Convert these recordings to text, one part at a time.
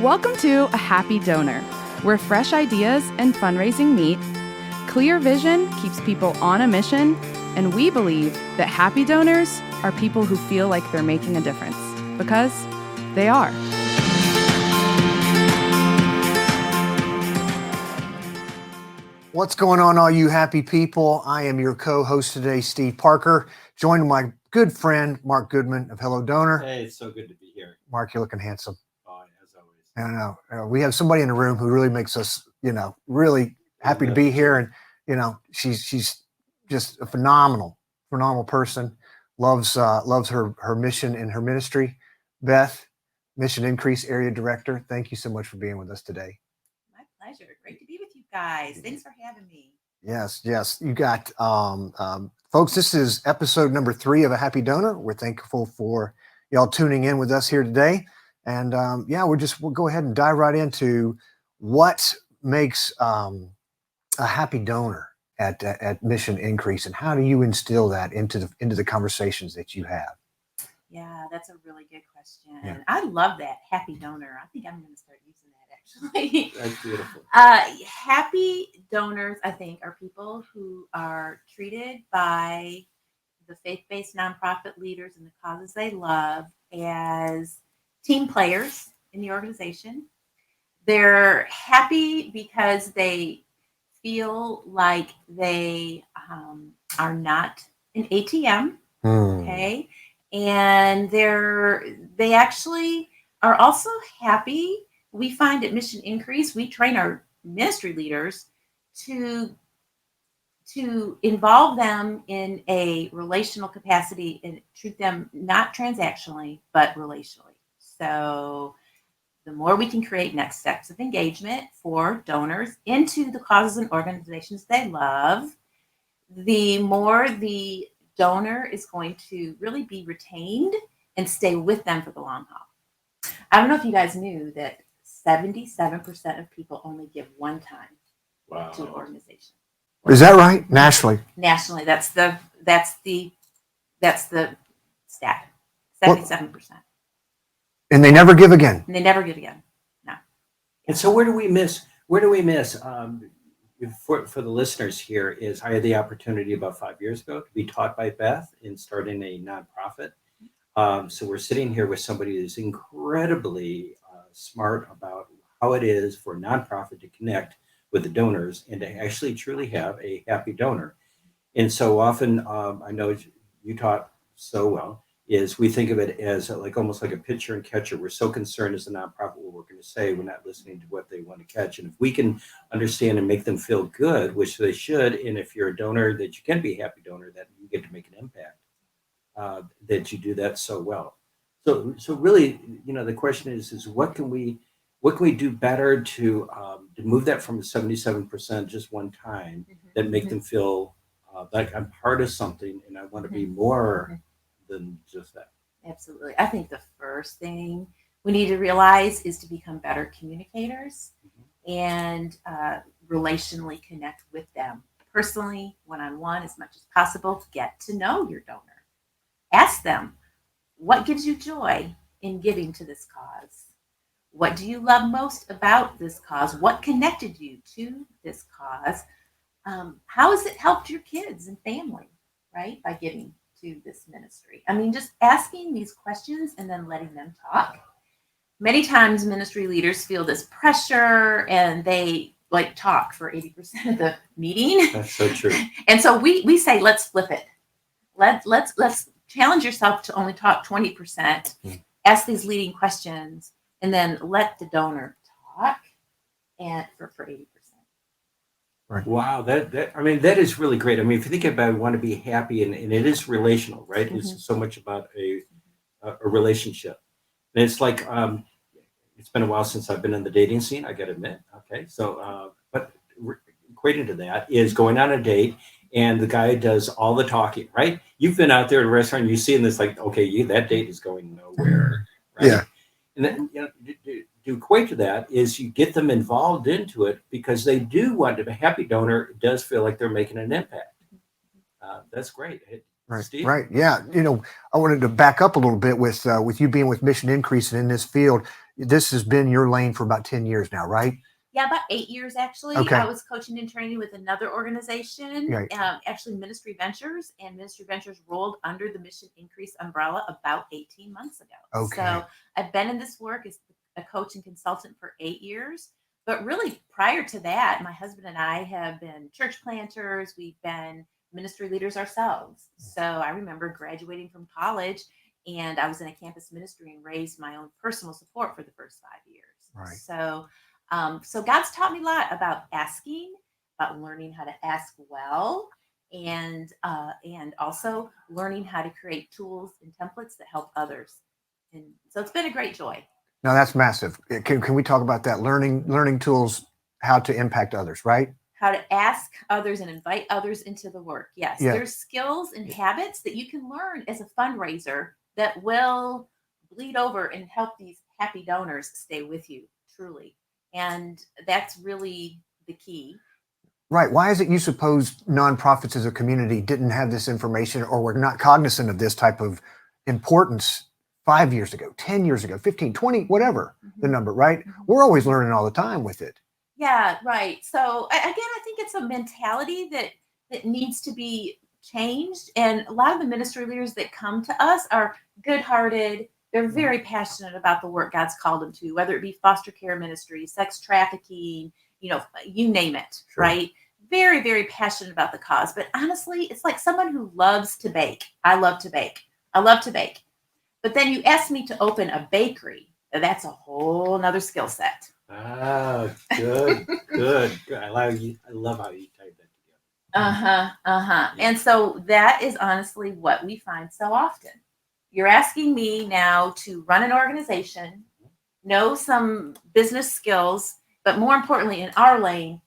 Welcome to A Happy Donor, where fresh ideas and fundraising meet. Clear vision keeps people on a mission, and we believe that happy donors are people who feel like they're making a difference, because they are. What's going on, all you happy people? I am your co-host today, Steve Parker, joined by my good friend, Mark Goodman of Hello Donor. Hey, it's so good to be here. Mark, you're looking handsome. Oh, as always. I know. We have somebody in the room who really makes us, really happy to be here. And, she's just a phenomenal person. Loves her mission and her ministry. Beth, Mission Increase Area Director, thank you so much for being with us today. My pleasure. Great to be with you guys. Thanks for having me. Yes. You got, folks, this is episode number 3 of A Happy Donor. We're thankful for y'all tuning in with us here today. And we'll go ahead and dive right into what makes a happy donor at Mission Increase, and how do you instill that into the conversations that you have? Yeah, that's a really good question. Yeah. I love that, happy donor. I think I'm going to start using that, actually. That's beautiful. Happy donors, I think, are people who are treated by the faith-based nonprofit leaders and the causes they love as team players in the organization. They're happy because they feel like they are not an ATM, okay? And they actually are also happy. We find at Mission Increase, we train our ministry leaders to involve them in a relational capacity and treat them not transactionally, but relationally. So the more we can create next steps of engagement for donors into the causes and organizations they love, the more the donor is going to really be retained and stay with them for the long haul. I don't know if you guys knew that 77% of people only give one time to an organization. Is that right? Nationally? Nationally, that's the stat. 77%. And they never give again. And they never give again. No. And so where do we miss? For the listeners here, is I had the opportunity about 5 years ago to be taught by Beth in starting a nonprofit. So we're sitting here with somebody who's incredibly smart about how it is for a nonprofit to connect with the donors and to actually truly have a happy donor. And so often, I know you taught so well, is we think of it as almost like a pitcher and catcher. We're so concerned as a nonprofit what we're going to say. We're not listening to what they want to catch. And if we can understand and make them feel good, which they should, and if you're a donor that you can be a happy donor, that you get to make an impact, that you do that so well. So really, the question is what can we do better to move that from 77% just one time, that make them feel like I'm part of something and I want to be more than just that. Absolutely. I think the first thing we need to realize is to become better communicators and relationally connect with them personally, one-on-one, as much as possible. Get to know your donor. Ask them, what gives you joy in giving to this cause? What do you love most about this cause? What connected you to this cause? How has it helped your kids and family, right, by giving to this ministry? I mean, just asking these questions and then letting them talk. Many times ministry leaders feel this pressure and they talk for 80% of the meeting. That's so true. And so we say, let's flip it. Let's challenge yourself to only talk 20%. Ask these leading questions and then let the donor talk and for 80%. Right. Wow, that is really great. I mean, if you think about it, want to be happy, and it is relational, right? It's so much about a relationship. And it's like, it's been a while since I've been in the dating scene, I got to admit. Okay, so, but equating to that is going on a date, and the guy does all the talking, right? You've been out there at a restaurant, you've seen this, that date is going nowhere, right? Yeah. And then, to equate to that is you get them involved into it because they do want to be a happy donor. Does feel like they're making an impact. That's great. Right. Steve? Right. Yeah. I wanted to back up a little bit with you being with Mission Increase and in this field. this has been your lane for about 10 years now, right? Yeah, about 8 years actually. Okay. I was coaching and training with another organization, Right. actually Ministry Ventures, and Ministry Ventures rolled under the Mission Increase umbrella about 18 months ago. Okay. So I've been in this work as a coach and consultant for 8 years. But really, prior to that, my husband and I have been church planters. We've been ministry leaders ourselves. So I remember graduating from college, and I was in a campus ministry and raised my own personal support for the first 5 years. Right. So God's taught me a lot about asking, about learning how to ask well, and also learning how to create tools and templates that help others. And so it's been a great joy. No, that's massive. Can we talk about that? Learning tools, how to impact others, right? How to ask others and invite others into the work. Yes, Yeah. There's skills and habits that you can learn as a fundraiser that will bleed over and help these happy donors stay with you, truly. And that's really the key. Right. Why is it you suppose nonprofits as a community didn't have this information or were not cognizant of this type of importance 5 years ago, 10 years ago, 15, 20, whatever the number, right? We're always learning all the time with it. Yeah, right. So again, I think it's a mentality that needs to be changed. And a lot of the ministry leaders that come to us are good-hearted. They're very passionate about the work God's called them to, whether it be foster care ministry, sex trafficking, you name it, Sure. right? Very, very passionate about the cause. But honestly, it's like someone who loves to bake. I love to bake. But then you ask me to open a bakery. That's a whole nother skill set. Ah, good. I love how you type that together. And so that is honestly what we find so often. You're asking me now to run an organization, know some business skills, but more importantly, in our lane,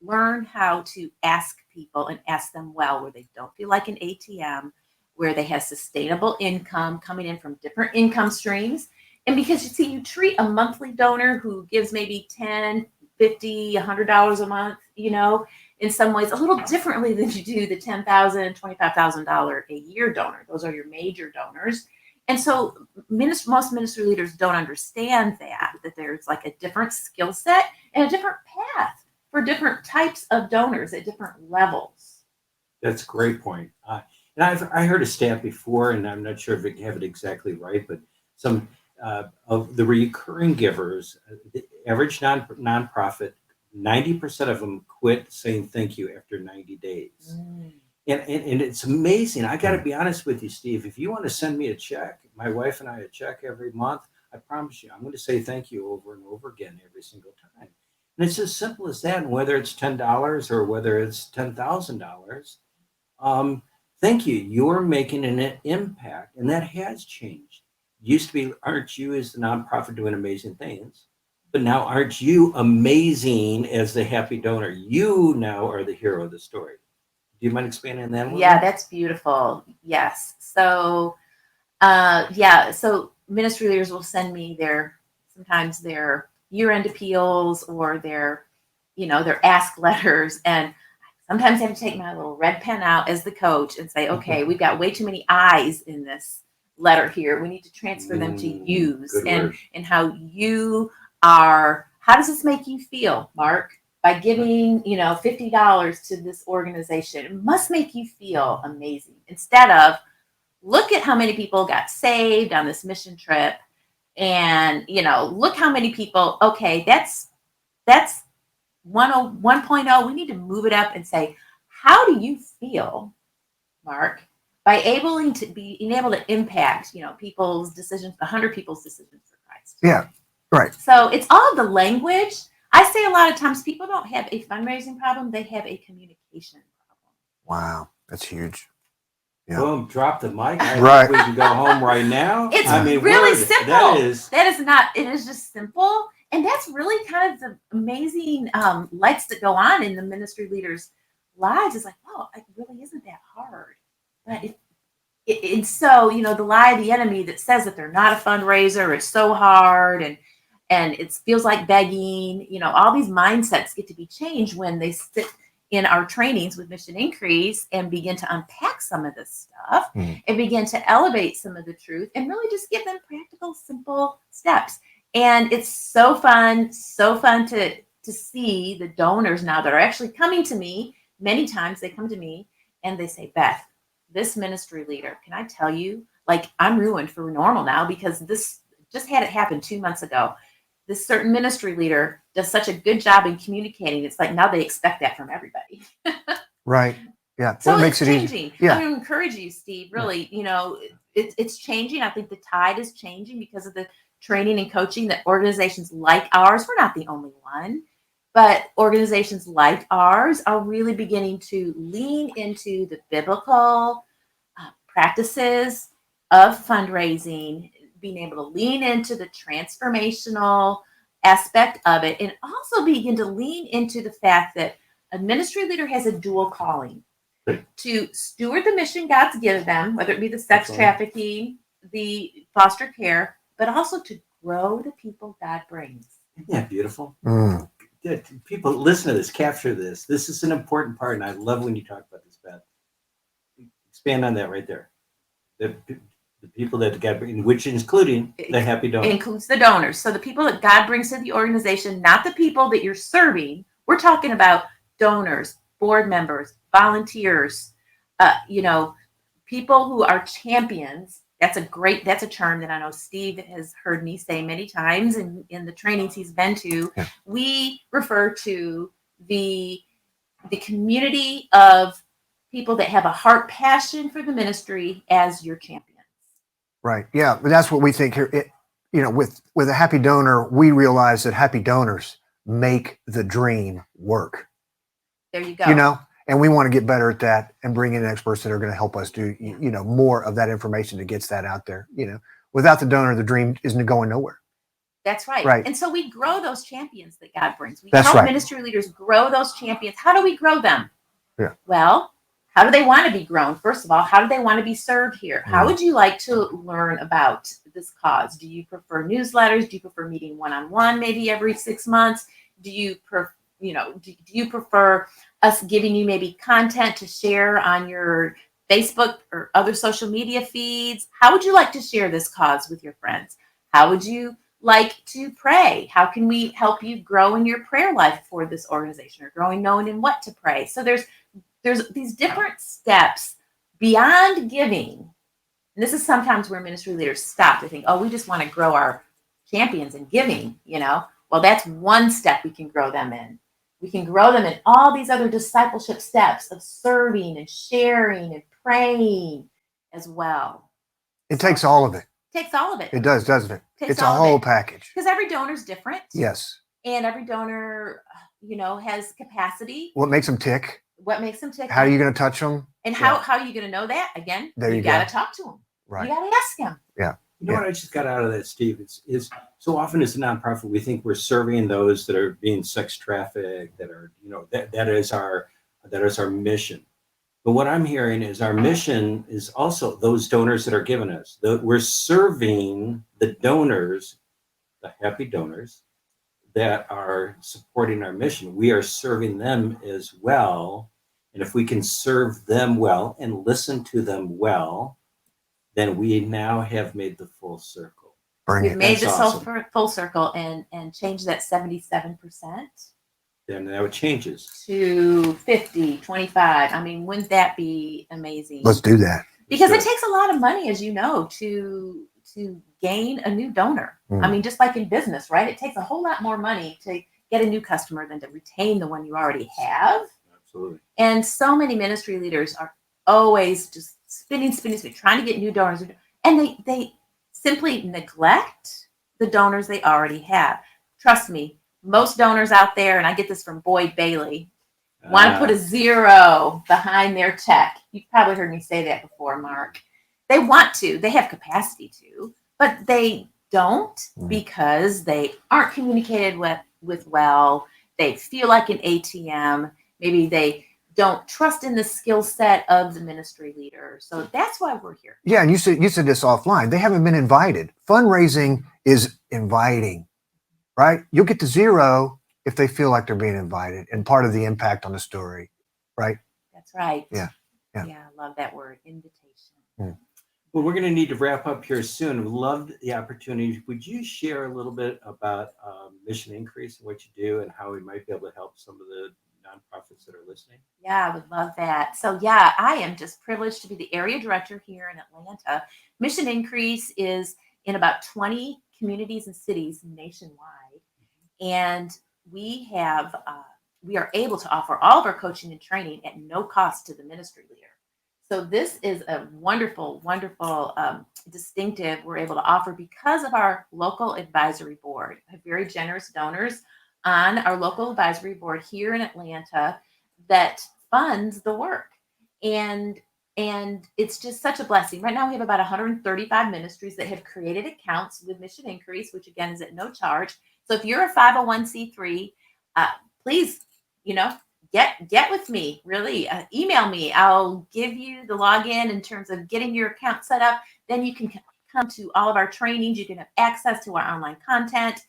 learn how to ask people and ask them well, where they don't feel like an ATM, where they have sustainable income coming in from different income streams. And because you treat a monthly donor who gives maybe $10, $50, $100 a month, in some ways a little differently than you do the $10,000, $25,000 a year donor. Those are your major donors. And so most ministry leaders don't understand that there's like a different skill set and a different path for different types of donors at different levels. That's a great point. And I heard a stat before, and I'm not sure if I have it exactly right, but some of the recurring givers, the average nonprofit, 90% of them quit saying thank you after 90 days. And it's amazing. I got to be honest with you, Steve. If you want to send me a check, my wife and I a check every month, I promise you, I'm going to say thank you over and over again every single time. And it's as simple as that. And whether it's $10 or whether it's $10,000, thank you. You're making an impact, and that has changed. It used to be, aren't you as the nonprofit doing amazing things? But now, aren't you amazing as the happy donor? You now are the hero of the story. Do you mind expanding on that one? Yeah, that's beautiful. Yes. So, so ministry leaders will send me sometimes their year-end appeals or their ask letters. And sometimes I have to take my little red pen out as the coach and say, okay, we've got way too many I's in this letter here. We need to transfer them to U's and how you are. How does this make you feel, Mark? By giving, $50 to this organization, it must make you feel amazing. Instead of, look at how many people got saved on this mission trip, and look how many people. Okay, that's 1.0. We need to move it up and say, how do you feel, Mark, by being able to impact, people's decisions, 100 people's decisions for Christ? Yeah, right. So it's all the language. I say a lot of times people don't have a fundraising problem; they have a communication problem. Wow, that's huge. Yeah. Boom! Drop the mic. Right. We can go home right now. It's really simple. That is not. It is just simple, and that's really kind of the amazing lights that go on in the ministry leaders' lives. It's like, oh, it really isn't that hard. But and so the lie of the enemy that says that they're not a fundraiser, it's so hard, and it feels like begging. All these mindsets get to be changed when they sit in our trainings with Mission Increase and begin to unpack some of this stuff and begin to elevate some of the truth and really just give them practical, simple steps. And it's so fun to see the donors now that are actually coming to me. Many times they come to me and they say, Beth, this ministry leader, can I tell you, like, I'm ruined for normal now because this just had it happen 2 months ago. This certain ministry leader does such a good job in communicating. It's like now they expect that from everybody. Right. Yeah. So Well, it it's makes it easy. changing. Yeah. I'm going to encourage you, Steve, really, it's changing. I think the tide is changing because of the training and coaching that organizations like ours, we're not the only one, but organizations like ours are really beginning to lean into the biblical practices of fundraising, being able to lean into the transformational aspect of it, and also begin to lean into the fact that a ministry leader has a dual calling to steward the mission God's given them, whether it be the sex trafficking, the foster care, but also to grow the people God brings. Isn't that beautiful? Mm. People listen to this, capture this. This is an important part, and I love when you talk about this, Beth. Expand on that right there. The people that God brings, which including the happy donors. It includes the donors. So the people that God brings to the organization, not the people that you're serving. We're talking about donors, board members, volunteers, people who are champions. That's a term that I know Steve has heard me say many times in the trainings he's been to. Yeah. We refer to the community of people that have a heart passion for the ministry as your champions. Right. Yeah. But that's what we think here. With a happy donor, we realize that happy donors make the dream work. There you go. And we want to get better at that and bring in experts that are going to help us do, more of that information that gets that out there. Without the donor, the dream isn't going nowhere. That's right. Right. And so we grow those champions that God brings. We That's help right. ministry leaders grow those champions. How do we grow them? Yeah. Well, how do they want to be grown? First of all, how do they want to be served here? How would you like to learn about this cause? Do you prefer newsletters? Do you prefer meeting one-on-one maybe every 6 months? Do you prefer us giving you maybe content to share on your Facebook or other social media feeds? How would you like to share this cause with your friends? How would you like to pray? How can we help you grow in your prayer life for this organization or growing knowing in what to pray? So there's these different steps beyond giving. And this is sometimes where ministry leaders stop to think, oh, we just want to grow our champions in giving, Well, that's one step we can grow them in. We can grow them in all these other discipleship steps of serving and sharing and praying as well. It takes all of it. Takes all of it. It does, doesn't it? Takes It's a all of whole it. package. Because every donor is different. Yes. And every donor, has capacity. What makes them tick? What makes them tick? How are you going to touch them? And how are you going to know that? Again, There you got go. to talk to them. Right. You got to ask them. Yeah. You know what I just got out of that, Steve? Is so often as a nonprofit, we think we're serving those that are being sex trafficked, that are, that is our mission. But what I'm hearing is our mission is also those donors that are giving us. We're serving the donors, the happy donors that are supporting our mission. We are serving them as well. And if we can serve them well and listen to them well, then we now have made the full circle. We've made That's this awesome. full circle and changed that 77% Then now it changes. to 50, 25. I mean, wouldn't that be amazing? Let's do that. Because it Let's do takes a lot of money, as you know, to gain a new donor. Mm. I mean, just like in business, right? It takes a whole lot more money to get a new customer than to retain the one you already have. Absolutely. And so many ministry leaders are always just spinning, trying to get new donors. And they simply neglect the donors they already have. Trust me, most donors out there, and I get this from Boyd Bailey, want to put a 0 behind their check. You've probably heard me say that before, Mark. They want to, they have capacity to, but they don't because they aren't communicated with well. They feel like an ATM. Maybe they don't trust in the skill set of the ministry leader. So that's why we're here. Yeah, and you said this offline. They haven't been invited. Fundraising is inviting, right? You'll get to 0 if they feel like they're being invited and part of the impact on the story, right? That's right. Yeah. I love that word, invitation. Well, we're going to need to wrap up here soon. I've loved the opportunity. Would you share a little bit about Mission Increase and what you do and how we might be able to help some of the nonprofits that are listening? Yeah, I would love that. So, yeah, I am just privileged to be the area director here in Atlanta. Mission Increase is in about 20 communities and cities nationwide, and we have we are able to offer all of our coaching and training at no cost to the ministry leader. So this is a wonderful, wonderful distinctive we're able to offer because of our local advisory board. We have very generous donors on our local advisory board here in Atlanta that funds the work. And it's just such a blessing. Right now we have about 135 ministries that have created accounts with Mission Increase, which again is at no charge. So if you're a 501c3, please, get with me, really. Email me. I'll give you the login in terms of getting your account set up. Then you can come to all of our trainings. You can have access to our online content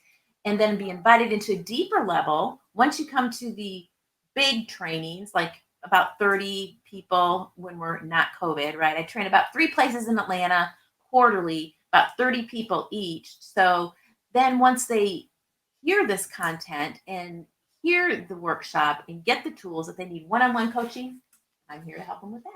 and then be invited into a deeper level. Once you come to the big trainings, like about 30 people when we're not COVID, right? I train about 3 places in Atlanta quarterly, about 30 people each. So then once they hear this content and hear the workshop and get the tools that they need one-on-one coaching, I'm here to help them with that.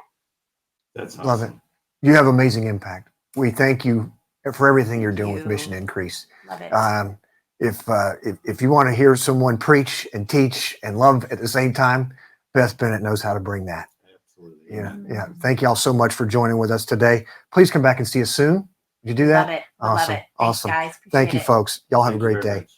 That's awesome. Love it. You have amazing impact. We thank you for everything you're doing with you. Mission Increase. Love it. If you want to hear someone preach and teach and love at the same time, Beth Bennet knows how to bring that. Absolutely. Yeah. Thank you all so much for joining with us today. Please come back and see us soon. Did you do that? Love it. Awesome. Love it. Thanks, Awesome. guys. Appreciate Thank you, it. folks. Y'all have a Thank you great very day. much.